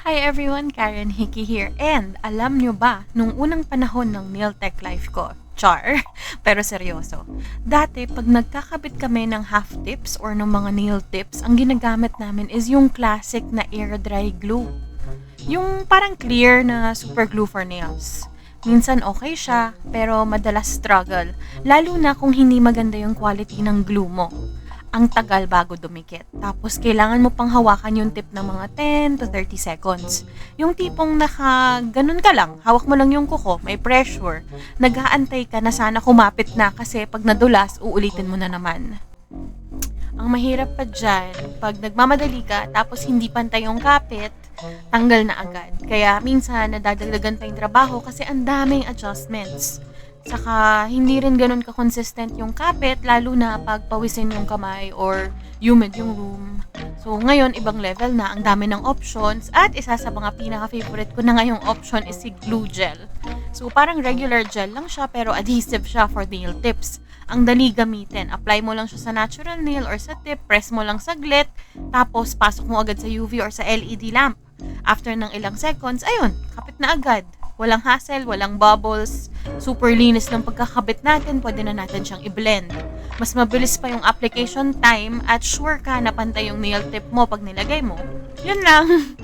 Hi everyone, Karen Hickey here. And alam nyo ba, nung unang panahon ng nail tech life ko, char, pero seryoso. Dati, pag nagkakabit kami ng half tips or ng mga nail tips, ang ginagamit namin is yung classic na air dry glue. Yung parang clear na super glue for nails. Minsan okay siya, pero madalas struggle, lalo na kung hindi maganda yung quality ng glue mo. Ang tagal bago dumikit. Tapos, kailangan mo pang hawakan yung tip ng mga 10 to 30 seconds. Yung tipong ganun ka lang, hawak mo lang yung kuko, may pressure. Nag-aantay ka na sana kumapit na kasi pag nadulas, uulitin mo na naman. Ang mahirap pa dyan, pag nagmamadali ka tapos hindi pantay yung kapit, tanggal na agad. Kaya minsan nadadagdagan pa yung trabaho kasi ang daming adjustments. Saka hindi rin ganun ka-consistent yung kapit lalo na pag pawisin yung kamay or humid yung room. So ngayon ibang level na, ang dami ng options at isa sa mga pinaka-favorite ko na ngayong option is si glue gel. So parang regular gel lang siya pero adhesive siya for nail tips. Ang dali gamitin. Apply mo lang siya sa natural nail or sa tip, press mo lang saglit, tapos pasok mo agad sa UV or sa LED lamp. After ng ilang seconds, ayun, kapit na agad. Walang hassle, walang bubbles, super linis ng pagkakabit natin, pwede na natin siyang i-blend. Mas mabilis pa yung application time at sure ka na pantay yung nail tip mo pag nilagay mo. Yun lang.